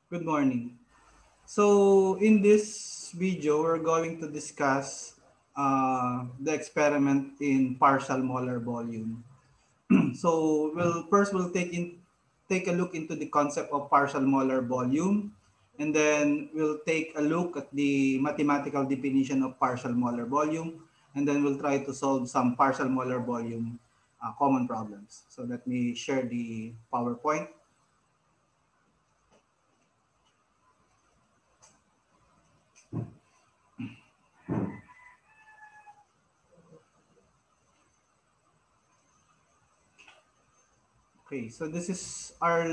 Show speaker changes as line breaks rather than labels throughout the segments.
Good morning. So in this video, we're going to discuss the experiment in partial molar volume. So we'll take a look into the concept of partial molar volume, and then we'll take a look at the mathematical definition of partial molar volume, and then we'll try to solve some partial molar volume common problems. So let me share the PowerPoint. Okay, so this is our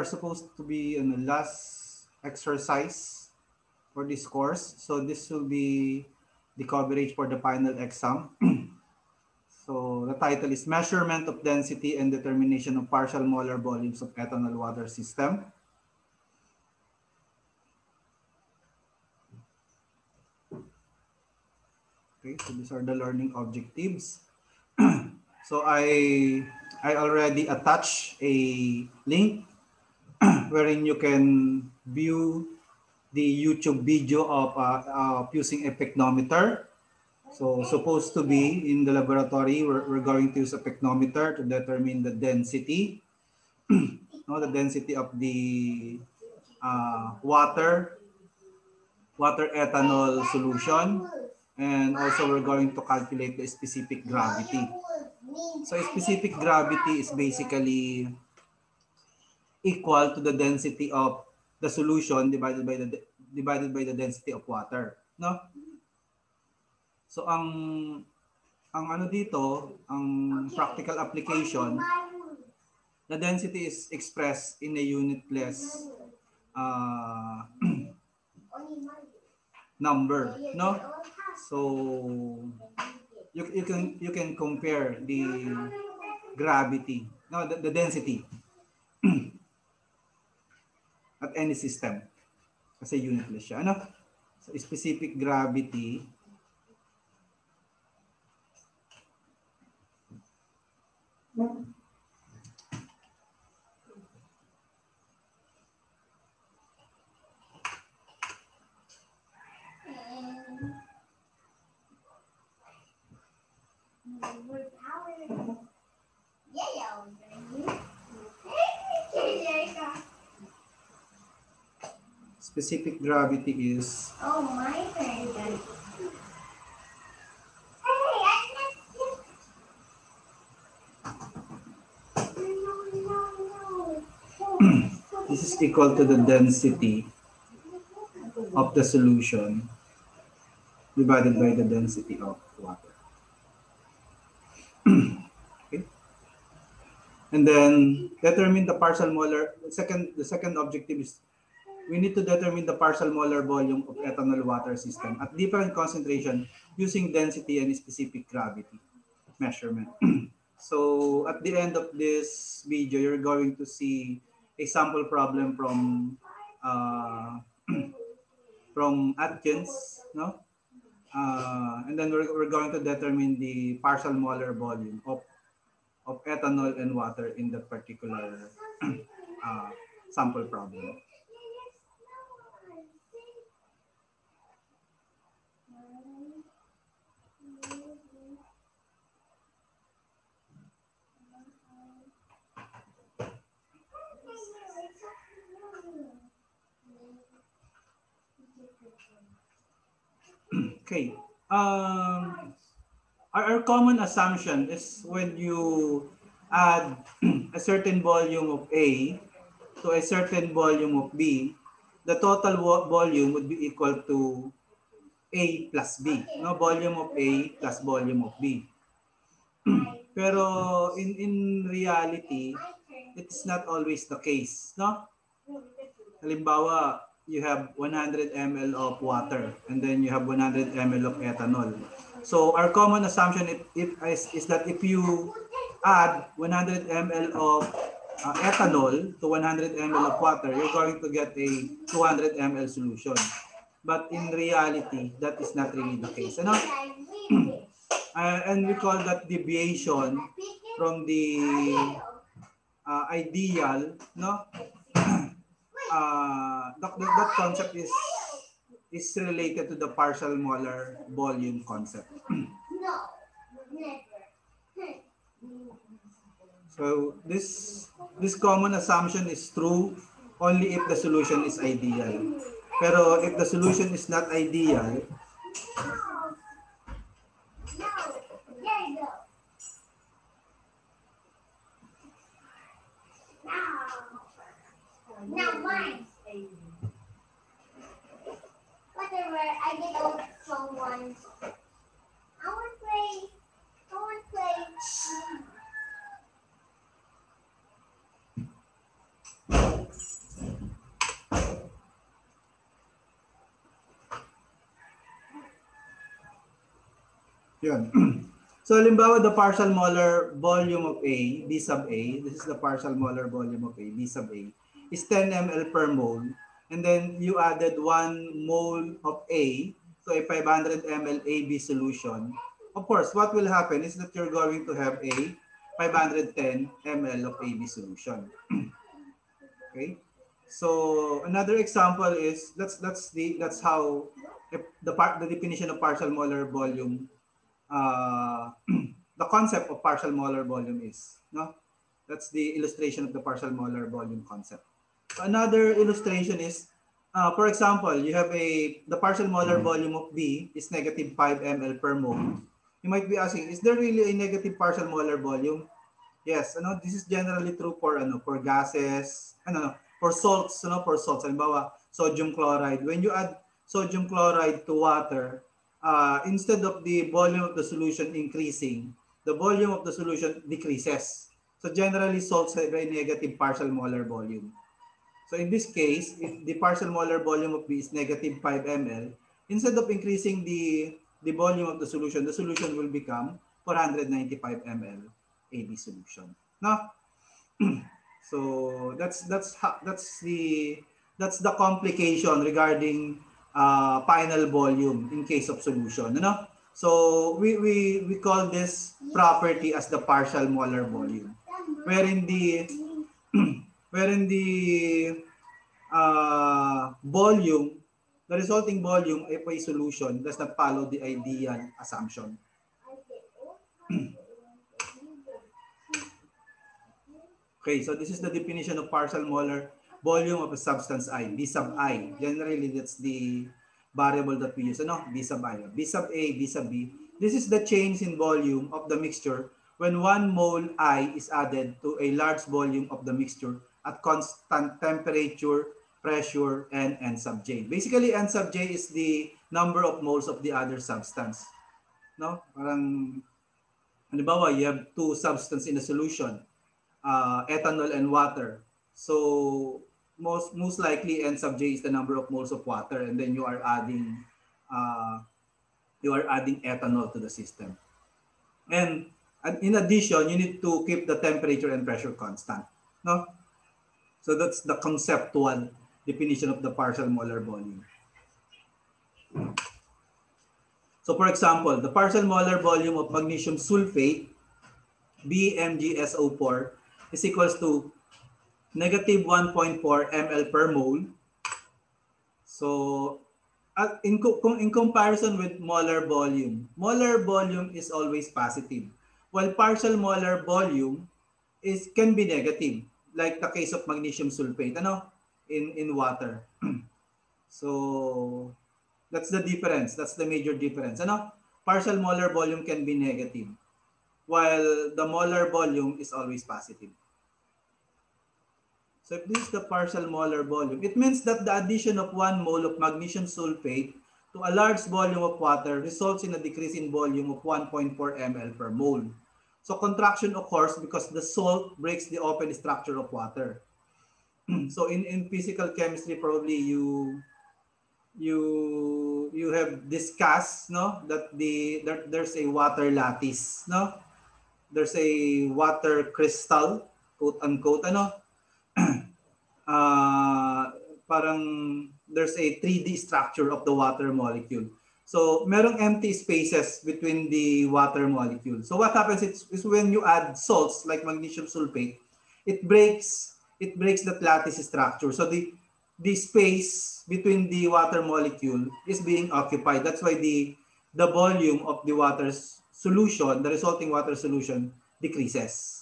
supposed to be the last exercise for this course. So this will be the coverage for the final exam. So the title is Measurement of Density and Determination of Partial Molar Volumes of Ethanol Water System. Okay, so these are the learning objectives. So I already attached a link wherein you can view the YouTube video of using a pyknometer. So supposed to be in the laboratory, we're going to use a pyknometer to determine the density, the density of the water ethanol solution. And also we're going to calculate the specific gravity. So specific gravity is basically equal to the density of the solution divided by the density of water, no? So ang ano dito, ang practical application, the density is expressed in a unitless number, no? So you can compare the gravity, no, the density at any system kasi unitless siya, ano? So specific gravity specific gravity is this is equal to the density of the solution divided by the density of water. Okay. And then determine the partial molar. The second objective is we need to determine the partial molar volume of ethanol water system at different concentration using density and specific gravity measurement. So at the end of this video, you're going to see a sample problem from Atkins, no? And then we're going to determine the partial molar volume of ethanol and water in that particular sample problem. Okay. Our common assumption is when you add a certain volume of A to a certain volume of B, the total volume would be equal to A plus B. No, volume of A plus volume of B. Pero in reality, it's not always the case, no? Halimbawa, you have 100 ml of water and then you have 100 ml of ethanol. So our common assumption is that if you add 100 ml of ethanol to 100 ml of water, you're going to get a 200 ml solution. But in reality, that is not really the case. Ano? And we call that deviation from the ideal, no? that concept is related to the partial molar volume concept. So this common assumption is true only if the solution is ideal. Pero if the solution is not ideal,
Now mine. Whatever, I get old someone. I want to play. I want to play.
yun. So, halimbawa, the partial molar volume of A, B sub A, this is the partial molar volume of A, B sub A, is 10 ml per mole. And then you added 1 mole of A, so a 500 ml AB solution. Of course, what will happen is that you're going to have a 510 ml of AB solution. Okay? So, another example is that's how the definition of partial molar volume, the concept of partial molar volume is, no? That's the illustration of the partial molar volume concept. So another illustration is, for example, you have the partial molar volume of B is negative 5 ml per mole. You might be asking, is there really a negative partial molar volume? Yes, this is generally true for gases, for salts, for salts. Halimbawa, sodium chloride. When you add sodium chloride to water, instead of the volume of the solution increasing, the volume of the solution decreases. So generally, salts have a negative partial molar volume. So in this case, if the partial molar volume of B is negative 5 ml, instead of increasing the volume of the solution will become 495 ml AB solution. Now, so that's the complication regarding final volume in case of solution. So we call this property as the partial molar volume, wherein the volume, the resulting volume of a solution does not follow the ideal assumption. Okay, so this is the definition of partial molar volume of a substance I, B sub I. Generally, that's the variable that we use. B sub I, B sub A, B sub B. This is the change in volume of the mixture when 1 mole I is added to a large volume of the mixture at constant temperature, pressure, and N sub J. Basically, N sub J is the number of moles of the other substance. No? Parang, halimbawa, you have 2 substances in a solution, ethanol and water. So, most likely, N sub J is the number of moles of water, and then you are adding ethanol to the system. And in addition, you need to keep the temperature and pressure constant. No? So that's the conceptual definition of the partial molar volume. So for example, the partial molar volume of magnesium sulfate, BMgSO4, is equals to negative 1.4 ml per mole. So in comparison with molar volume is always positive, while partial molar volume can be negative, like the case of magnesium sulfate in water. So that's the difference. That's the major difference. Partial molar volume can be negative, while the molar volume is always positive. So if this is the partial molar volume, it means that the addition of 1 mole of magnesium sulfate to a large volume of water results in a decrease in volume of 1.4 ml per mole. So contraction occurs because the salt breaks the open structure of water. So in physical chemistry, probably you have discussed that there's a water lattice, there's a water crystal, quote unquote, parang there's a 3D structure of the water molecule. So merong empty spaces between the water molecule. So what happens is when you add salts like magnesium sulfate, it breaks that lattice structure. So the space between the water molecule is being occupied. That's why the volume of the water's solution, the resulting water solution, decreases.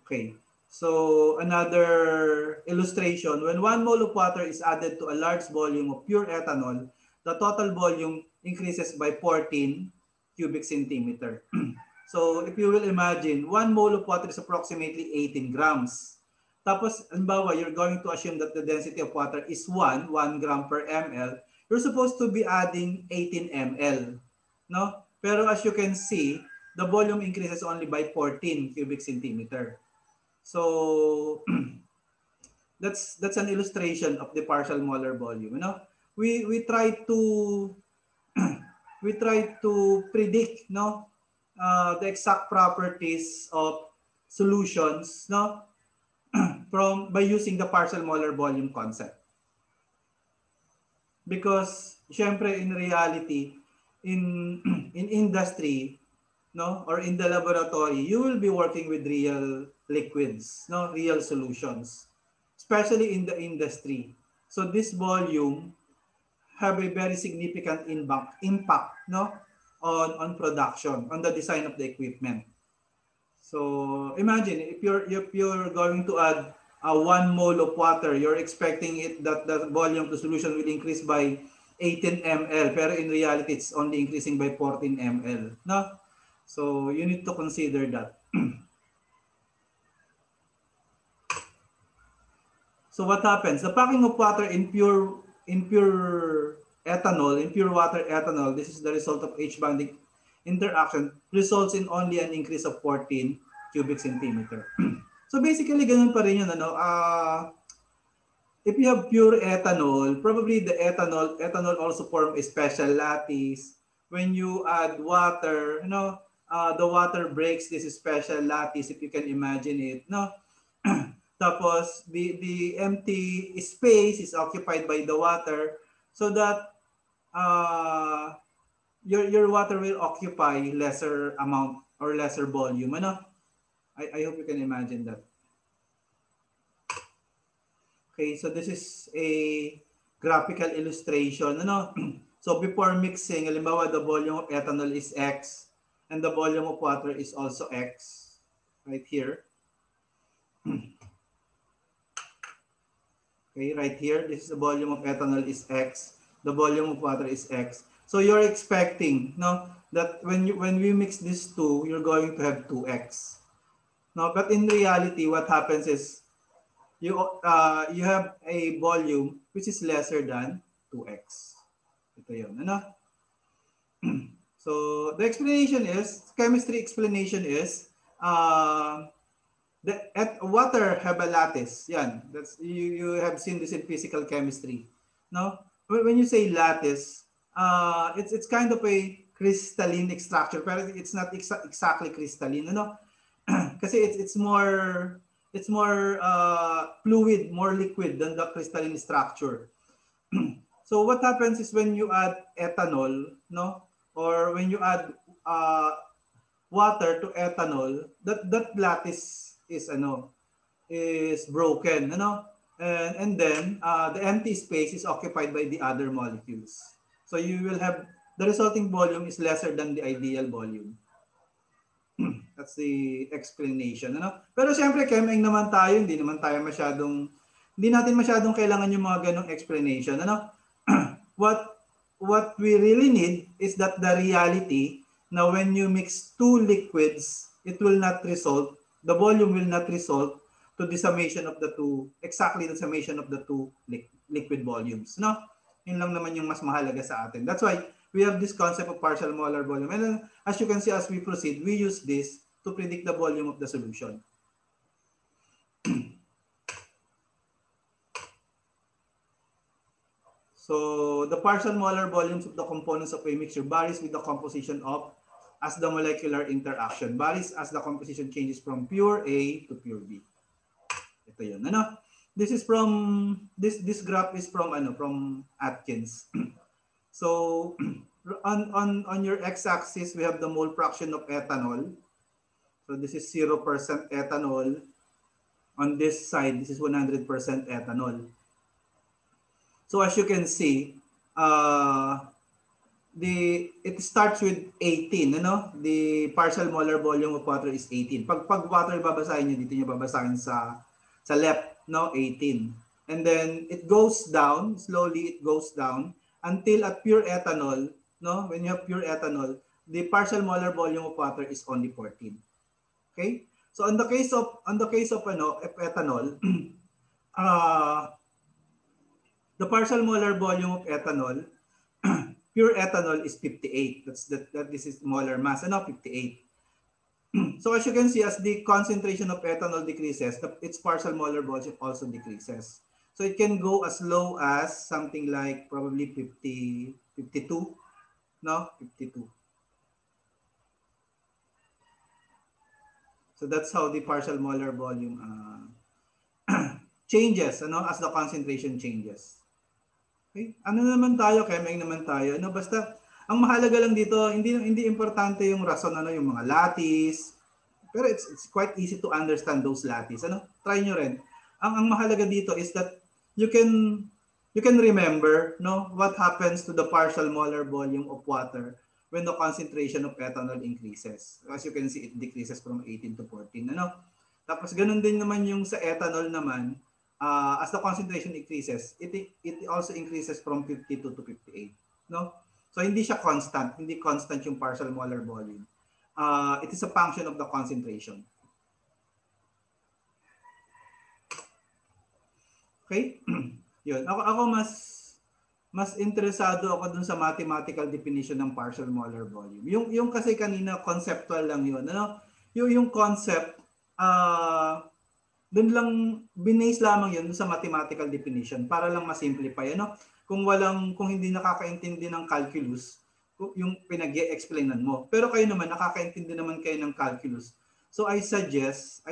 Okay. So another illustration, when 1 mole of water is added to a large volume of pure ethanol, the total volume increases by 14 cubic centimeter. So if you will imagine, 1 mole of water is approximately 18 grams. Tapos, halimbawa, you're going to assume that the density of water is 1 gram per ml. You're supposed to be adding 18 ml. No? Pero as you can see, the volume increases only by 14 cubic centimeter. So that's an illustration of the partial molar volume. You know, we try to we try to predict, no, the exact properties of solutions, no, from by using the partial molar volume concept. Because syempre in reality, in in industry, no, or in the laboratory, you will be working with real liquids, no, real solutions, especially in the industry. So this volume have a very significant impact, no, on production, on the design of the equipment. So imagine if you're going to add 1 mole of water, you're expecting it that the volume of the solution will increase by 18 ml, pero in reality it's only increasing by 14 ml. No? So you need to consider that. So what happens? The packing of water in pure ethanol, in pure water ethanol, this is the result of H bonding interaction, results in only an increase of 14 cubic centimeter. So basically, ganun pa rin yun. Ano? If you have pure ethanol, probably the ethanol also form a special lattice. When you add water, you know, the water breaks this special lattice, if you can imagine it. No? Tapos, the empty space is occupied by the water so that your water will occupy lesser amount or lesser volume. Ano? I hope you can imagine that. Okay, so this is a graphical illustration. Ano? So before mixing, halimbawa the volume of ethanol is X and the volume of water is also X. Right here. Okay, right here, this is the volume of ethanol is X. The volume of water is X. So you're expecting, no, that when we mix these two, you're going to have 2X. No, but in reality, what happens is you have a volume which is lesser than 2X. Ito yun, ano? So the explanation is, chemistry explanation is, water have a lattice. Yan. That's you have seen this in physical chemistry. No? When you say lattice, it's kind of a crystalline structure, pero it's not exactly crystalline, ano? Kasi it's more fluid, more liquid than the crystalline structure. So what happens is when you add ethanol, no? Or when you add water to ethanol, that lattice is broken, and then the empty space is occupied by the other molecules. So you will have the resulting volume is lesser than the ideal volume. That's the explanation, Pero siyempre, cheming naman tayo, hindi natin masyadong kailangan yung mga ganong explanation, What we really need is that the reality. Now, when you mix two liquids, it will not result, the volume will not result to the summation of the two, exactly the summation of the two liquid volumes. No? Yun lang naman yung mas mahalaga sa atin. That's why we have this concept of partial molar volume. And then, as you can see, as we proceed, we use this to predict the volume of the solution. So, the partial molar volumes of the components of a mixture varies with the composition of as the molecular interaction varies as the composition changes from pure A to pure B. Ito yun. This is from this graph is from from Atkins. So on your x-axis we have the mole fraction of ethanol. So this is 0% ethanol. On this side, this is 100% ethanol. So as you can see, it starts with 18, ano? The partial molar volume of water is 18. Pag water babasahin niyo dito niyo babasahin sa left, no? 18. And then it goes down, slowly it goes down until at pure ethanol, no? When you have pure ethanol, the partial molar volume of water is only 14. Okay? So on the case of ethanol, uh, the partial molar volume of ethanol, pure ethanol is 58. That this is molar mass, 58. So as you can see, as the concentration of ethanol decreases, its partial molar volume also decreases. So it can go as low as something like probably 50, 52, no? 52. So that's how the partial molar volume changes, as the concentration changes. Okay? Ano naman tayo, Kemeng naman tayo. Basta ang mahalaga lang dito, hindi importante yung rason, yung mga lattice. Pero it's quite easy to understand those lattice. Try nyo rin. Ang mahalaga dito is that you can remember, what happens to the partial molar volume of water when the concentration of ethanol increases. As you can see, it decreases from 18 to 14. Tapos ganun din naman yung sa ethanol naman, as the concentration increases, it also increases from 52 to 58. No? So hindi siya constant, hindi constant yung partial molar volume. It is a function of the concentration. Okay? Yun. Ako mas interesado ako dun sa mathematical definition ng partial molar volume. Yung kasi kanina conceptual lang yun. Yung concept, doon lang binase lamang yun sa mathematical definition para lang ma-simplify. Kung hindi nakakaintindi ng calculus, yung pinag-e-explainan mo. Pero kayo naman, nakakaintindi naman kayo ng calculus. So I suggest,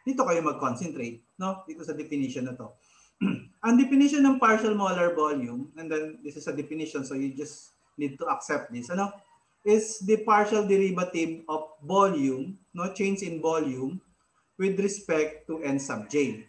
dito kayo mag-concentrate, dito sa definition na to. Ang definition ng partial molar volume, and then this is a definition, so you just need to accept this, is the partial derivative of volume, change in volume with respect to n sub j,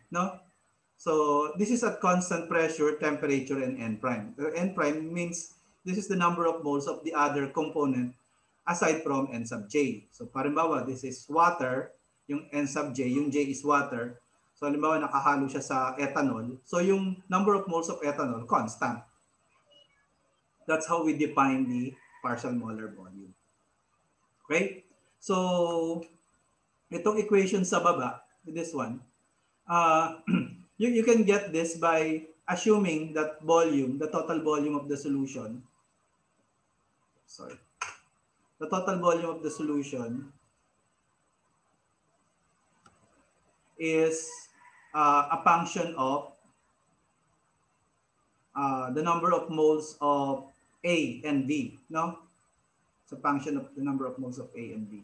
So this is at constant pressure, temperature, and n prime. N prime means this is the number of moles of the other component aside from n sub j. So halimbawa, this is water, yung n sub j, yung j is water. So halimbawa, nakahalo siya sa ethanol. So yung number of moles of ethanol, constant. That's how we define the partial molar volume. Okay? So, itong equation sa baba, this one, you can get this by assuming that volume, the total volume of the solution, the total volume of the solution is a function of the number of moles of A and B, It's a function of the number of moles of A and B.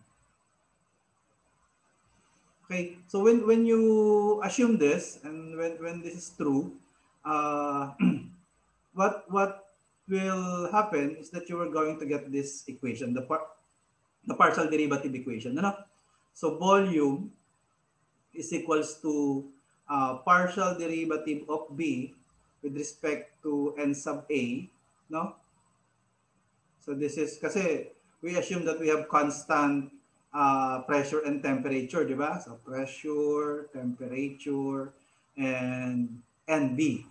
Okay, so when you assume this, and when this is true, what will happen is that you are going to get this equation, the partial derivative equation. So volume is equals to partial derivative of B with respect to n sub A, So this is kasi we assume that we have constant pressure and temperature, di ba? So pressure, temperature, and NB,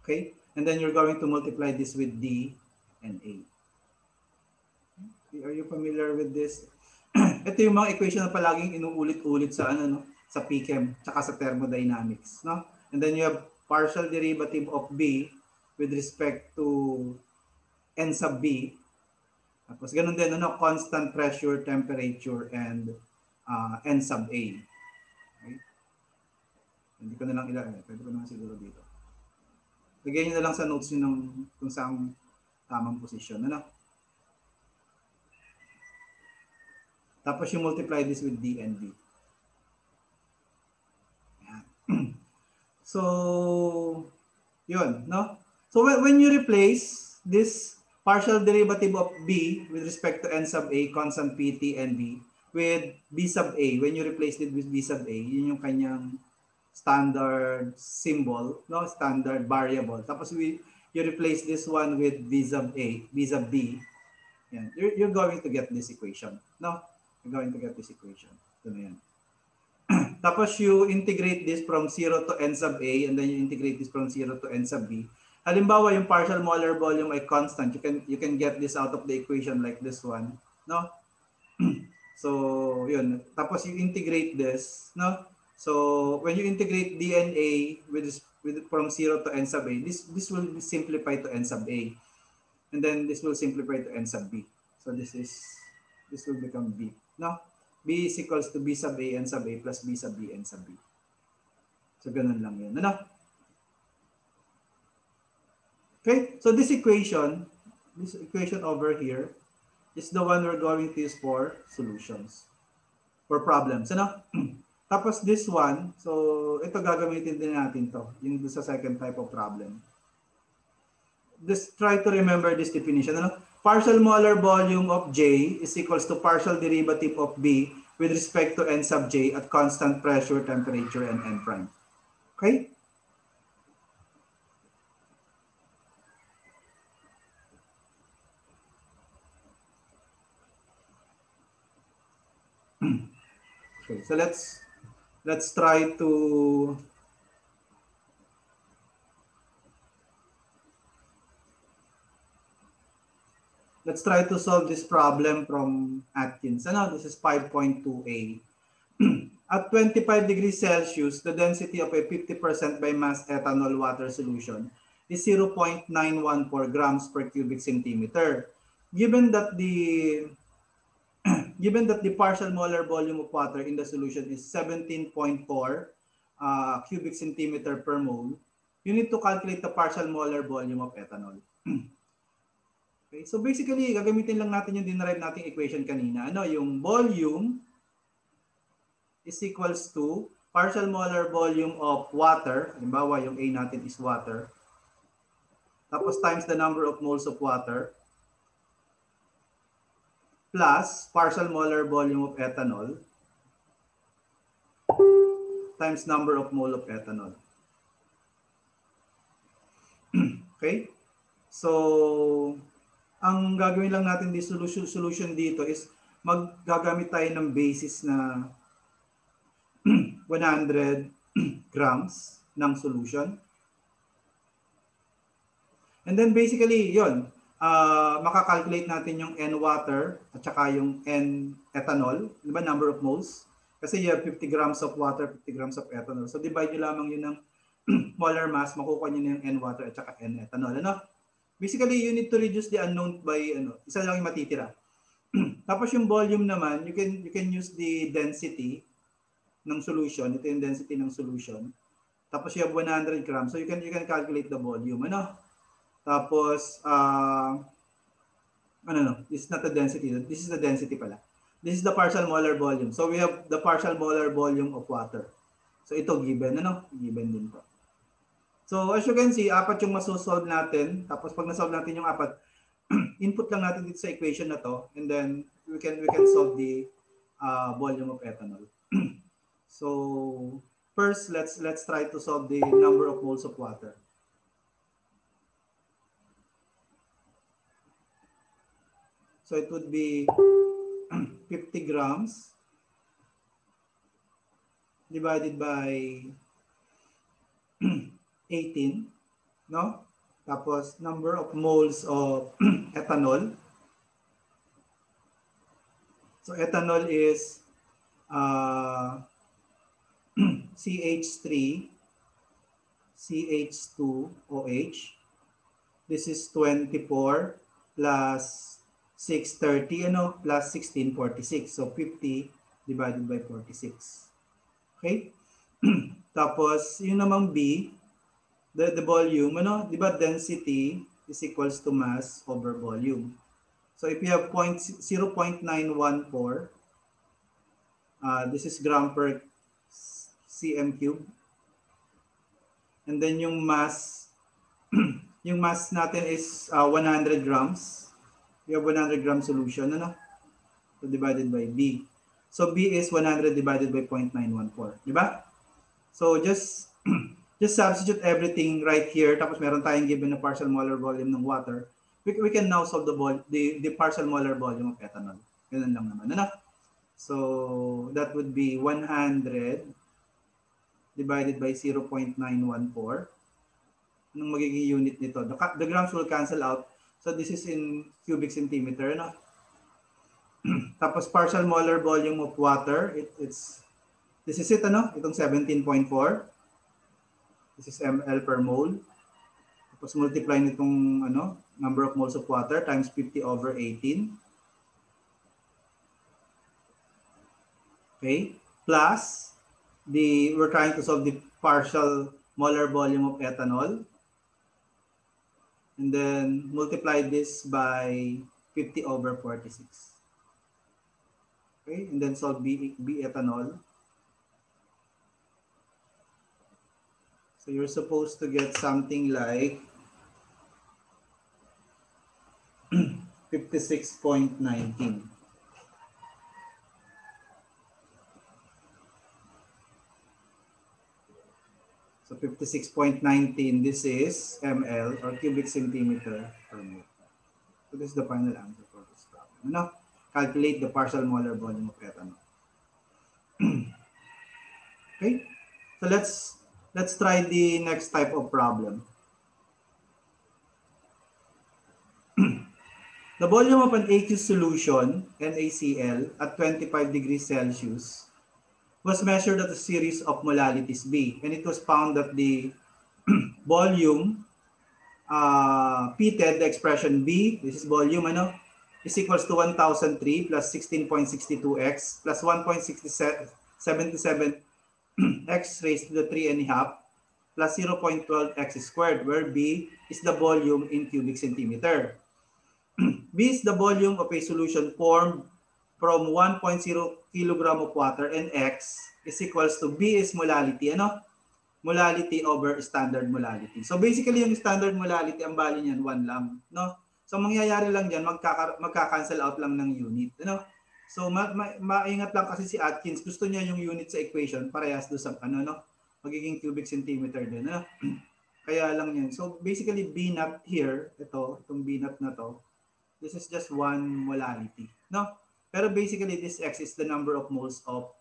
Okay? And then you're going to multiply this with D and A. Are you familiar with this? Ito yung mga equation na palaging inuulit-ulit sa sa PChem tsaka sa thermodynamics, And then you have partial derivative of B with respect to n sub B. Tapos ganun din, constant pressure, temperature, and n sub A. Okay? Hindi ko na lang ilagay. Pwede ko na siguro dito. Lagay nyo na lang sa notes nyo kung saan tamang posisyon. Tapos you multiply this with D and B. So, yun, So when you replace this partial derivative of B with respect to N sub A, constant PT and B, with B sub A. When you replace it with B sub A, yun yung kanyang standard symbol, no, standard variable. Tapos you replace this one with B sub A, B sub B. Yan. You're going to get this equation. No? You're going to get this equation. Ito na yan. Tapos you integrate this from 0 to N sub A and then you integrate this from 0 to N sub B. Halimbawa, yung partial molar volume ay constant. You can get this out of the equation like this one. No? So, yun. Tapos you integrate this. No? So, when you integrate DNA with from 0 to N sub A, this will be simplified to N sub A. And then this will simplify to N sub B. So, this will become B. No? B is equals to B sub A, N sub A plus B sub B, N sub B. So, ganun lang yun. Ano? Okay? So, this equation over here, is the one we're going to use for solutions. For problems. Ano? Tapos this one, so ito gagamitin din natin to. Yung sa second type of problem. Just try to remember this definition. Ano? Partial molar volume of J is equals to partial derivative of B with respect to N sub J at constant pressure, temperature, and N prime. Okay? Okay, so let's try to solve this problem from Atkins. Ano, this is 5.2a. At 25 degrees Celsius, the density of a 50% by mass ethanol water solution is 0.914 grams per cubic centimeter. Given that the partial molar volume of water in the solution is 17.4 cubic centimeter per mole, you need to calculate the partial molar volume of ethanol. Okay, so basically, gagamitin lang natin yung dinerive nating equation kanina. Ano, yung volume is equals to partial molar volume of water. Halimbawa, yung A natin is water. Tapos times the number of moles of water plus partial molar volume of ethanol times number of mole of ethanol. Okay? So, ang gagawin lang natin di solution dito is maggagamit tayo ng basis na 100 grams ng solution. And then basically, yun, makakalculate natin yung N water at saka yung N ethanol, di ba, number of moles? Kasi you have 50 grams of water, 50 grams of ethanol. So divide nyo lamang yun ng molar mass, makukuha nyo na yung N water at saka N ethanol. Ano? Basically, you need to reduce the unknown by, isa lang yung matitira. Tapos yung volume naman, you can use the density ng solution. Ito yung density ng solution. Tapos you have 100 grams. So you can calculate the volume. Ano? Tapos, this is not the density. This is the density pala. This is the partial molar volume. So we have the partial molar volume of water. So ito given. Ano? Given din po. So as you can see, apat yung masosolve natin. Tapos pag nasolve natin yung apat, input lang natin dito sa equation na to. And then we can solve the volume of ethanol. So first, let's try to solve the number of moles of water. So it would be 50 grams divided by 18, no? Tapos number of moles of ethanol. So ethanol is CH3, CH2OH. This is 24 plus 630, plus 1646. So 50 divided by 46. Okay? Tapos, yun namang B, the volume, di ba density is equals to mass over volume. So if you have 0.914, this is gram per cm cube. And then yung mass, yung mass natin is 100 grams. We have 100 gram solution, ano? So divided by B. So B is 100 divided by 0.914, di ba? So just just substitute everything right here. Tapos meron tayong given na partial molar volume ng water. We can now solve the partial molar volume of ethanol. Ganun lang naman, ano? So that would be 100 divided by 0.914. Anong magiging unit nito? The grams will cancel out. So this is in cubic centimeter, no? Tapos partial molar volume of water, this is it, ano? Itong 17.4. This is ml per mole. Tapos multiply nitong number of moles of water times 50 over 18. Okay? Plus we're trying to solve the partial molar volume of ethanol. And then multiply this by 50 over 46. Okay? And then solve B ethanol. So you're supposed to get something like 56.19. So 56.19, this is ml or cubic centimeter per mole. So this is the final answer for this problem. Calculate the partial molar volume of ethanol. Okay, so let's try the next type of problem. The volume of an aqueous solution, NaCl, at 25 degrees Celsius was measured at a series of molarities B, and it was found that the volume P10, the expression B, this is volume, is equals to 1003 plus 16.62x plus 1.77 x raised to the 3 and a half plus 0.12 x squared, where B is the volume in cubic centimeter. B is the volume of a solution formed from 1.0 kilogram of water, and X is equals to B is molality, molality over standard molality. So basically yung standard molality, ang bali niyan 1 lang, no? So mangyayari lang diyan, magka-cancel out lang ng unit, So maingat lang kasi si Atkins, gusto niya yung unit sa equation parehas do sa magiging cubic centimeter din, Kaya lang yan. So basically B naught here, itong B naught na to, this is just one molality, no? Pero basically this X is the number of moles of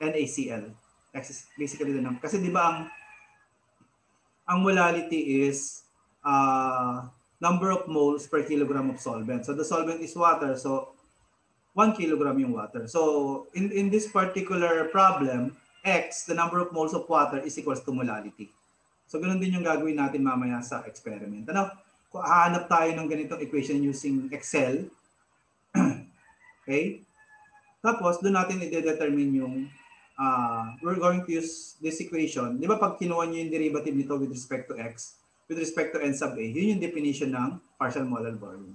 NaCl. X is basically the number. Kasi di ba ang molality is number of moles per kilogram of solvent. So the solvent is water, so 1 kilogram yung water. So in this particular problem, X, the number of moles of water is equals to molality. So ganun din yung gagawin natin mamaya sa experiment. Kung hahanap tayo ng ganitong equation using Excel, okay? Tapos doon natin i-determine yung we're going to use this equation. Di ba pag kinuha nyo yung derivative nito with respect to X, with respect to N sub A, yun yung definition ng partial molar volume.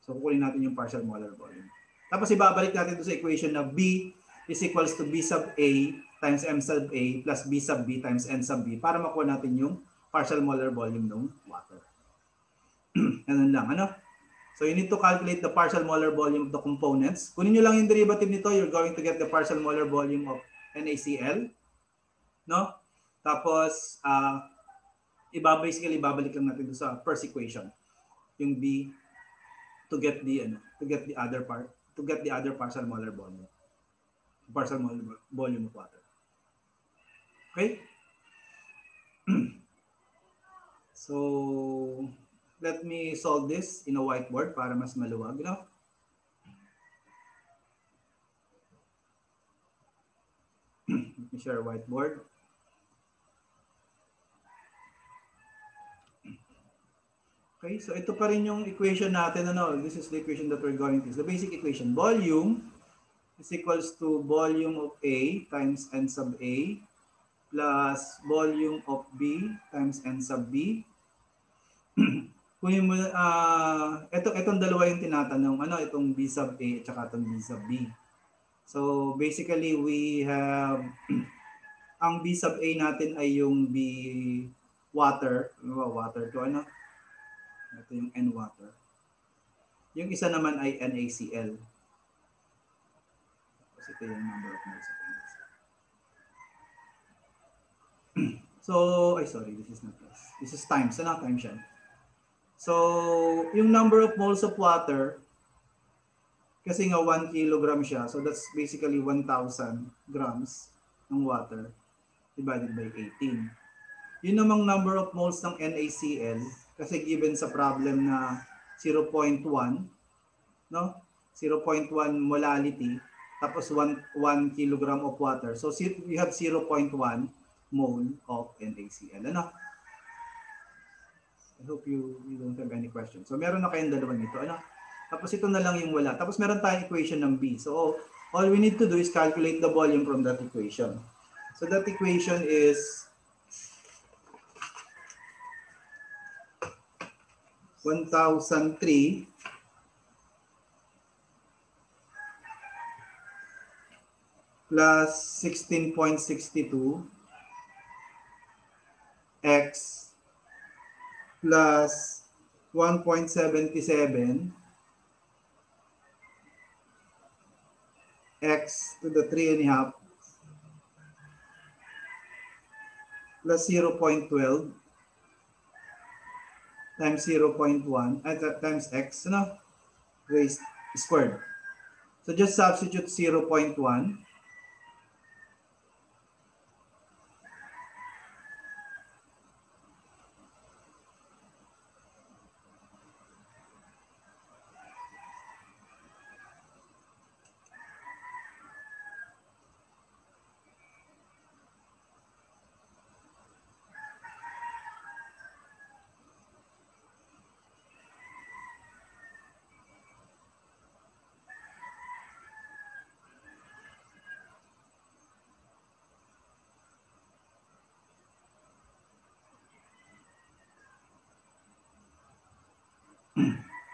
So kukunin natin yung partial molar volume. Tapos ibabalik natin doon sa equation na B is equals to B sub A times M sub A plus B sub B times N sub B para makuha natin yung partial molar volume ng water. Ganun lang, So you need to calculate the partial molar volume of the components. Kunin nyo lang yung derivative nito, you're going to get the partial molar volume of NaCl. No? Tapos, ibabalik lang natin doon sa first equation. Yung B to get the other partial molar volume. Partial molar volume of water. Okay? So, let me solve this in a whiteboard para mas maluwag, Let me share a whiteboard. Okay, so ito pa rin yung equation natin, This is the equation that we're going to use. The basic equation, volume is equals to volume of A times N sub A plus volume of B times N sub B. Kunin mo, itong dalawa yung tinatanong, itong B sub A at saka itong B sub B. So basically we have, ang B sub A natin ay yung B water, water to ano? Ito yung N water. Yung isa naman ay NaCl. Kasi ito yung number of moles of NaCl. So, ay sorry, this is not this. This is times. Ano times siya? So, yung number of moles of water, kasi nga 1 kilogram siya, so that's basically 1,000 grams ng water divided by 18. Yun namang number of moles ng NaCl, kasi given sa problem na 0.1, no? 0.1 molality, tapos 1 kilogram of water. So we have 0.1 mole of NaCl. Ano? I hope you don't have any questions. So meron na kayong dalawang ito. Ano? Tapos ito na lang yung wala. Tapos meron tayong equation ng B. So all we need to do is calculate the volume from that equation. So that equation is 1,003 plus 16.62 x plus 1.77 x to the 3.5 plus 0.12 times 0.1 times x, no? Raised squared. So just substitute 0.1.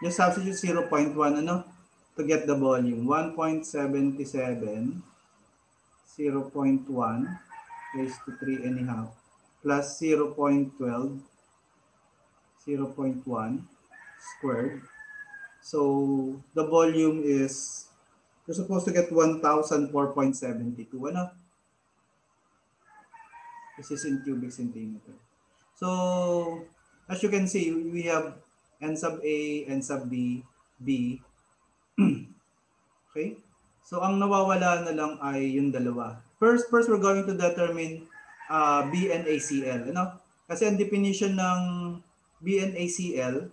Just substitute 0.1 ano to get the volume. 1.77 0.1 raised to 3.5 plus 0.12 0.1 squared. So the volume is, you're supposed to get 1,004.72. Ano? This is in cubic centimeter. So as you can see, we have N sub A, N sub B, B. Okay? So ang nawawala na lang ay yung dalawa. First we're going to determine B and ACL. Ano? Kasi ang definition ng B and ACL,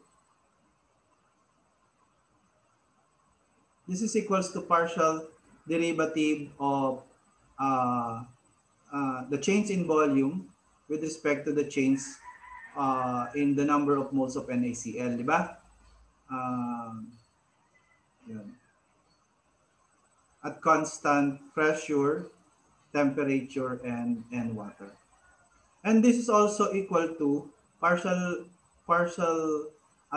this is equals to partial derivative of the change in volume with respect to the change in the number of moles of NaCl, di ba? Yun. At constant pressure, temperature, and water. And this is also equal to partial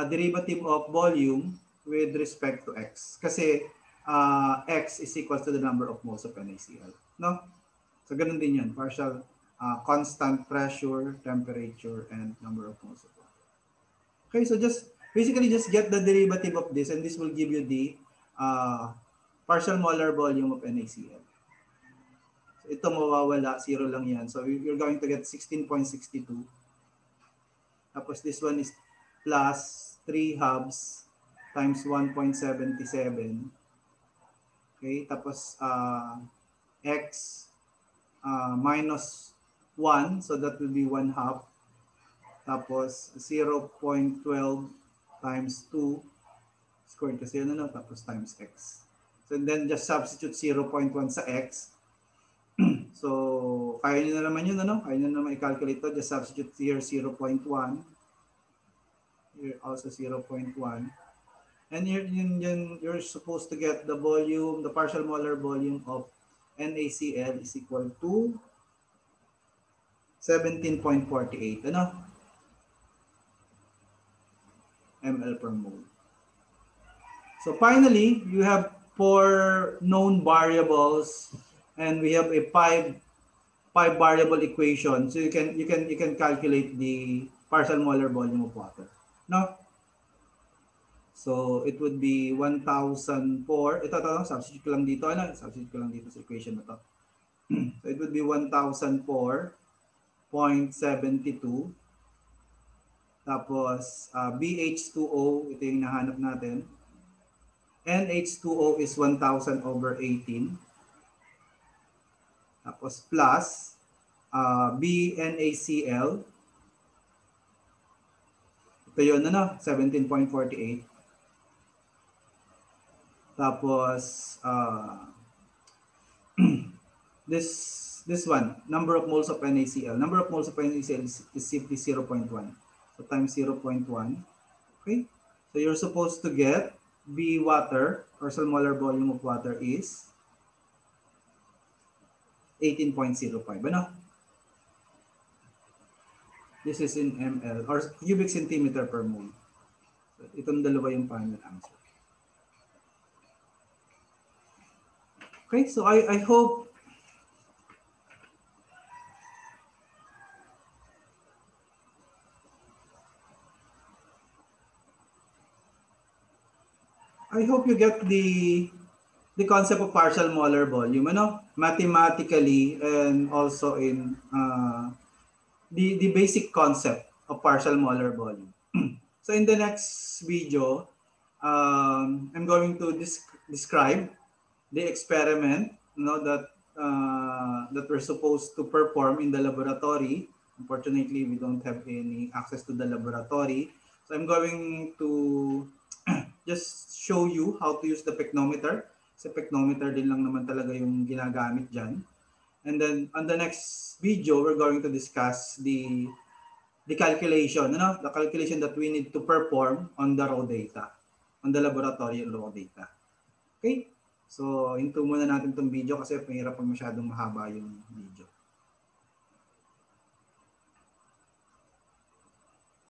derivative of volume with respect to x. Kasi x is equal to the number of moles of NaCl. No? So ganun din yan. Partial constant pressure, temperature, and number of moles of water. Okay, so basically just get the derivative of this, and this will give you the partial molar volume of NaCl. So ito mawawala, zero lang yan. So you're going to get 16.62. Tapos this one is plus 3 halves times 1.77. Okay, tapos x minus 1, so that will be 1 half. Tapos 0.12 times 2 squared kasi yun, tapos times x. So then just substitute 0.1 sa x. So kaya nyo na naman yun, kaya nyo naman i-calculate to. Just substitute here 0.1. Here also 0.1. And you're supposed to get the volume, the partial molar volume of NaCl is equal to 17.48 ml per mole. So finally, you have 4 known variables, and we have a 5 five variable equation. So you can calculate the partial molar volume of water. No? So it would be 1,004. Ito, substitute ko lang dito. Ano? Substitute ko lang dito sa equation na to. So it would be 1,004.72. Tapos BH2O, ito yung nahanap natin. NH2O is 1,000 over 18. Tapos plus BNaCl. Ito yun, 17.48. Tapos this one, number of moles of NaCl. Number of moles of NaCl is simply 0.1. So times 0.1. Okay? So you're supposed to get B water, partial molar volume of water is 18.05. Ano? This is in ml or cubic centimeter per mole. So, itong dalawa yung final answer. Okay, so I hope you get the concept of partial molar volume, mathematically, and also in the basic concept of partial molar volume. So in the next video, I'm going to describe the experiment, that we're supposed to perform in the laboratory. Unfortunately, we don't have any access to the laboratory. So I'm going to just show you how to use the pyknometer. Kasi pyknometer din lang naman talaga yung ginagamit dyan. And then on the next video, we're going to discuss the calculation, the calculation that we need to perform on the raw data, on the laboratory raw data. Okay? So, into muna natin itong video kasi mahirap pag masyadong mahaba yung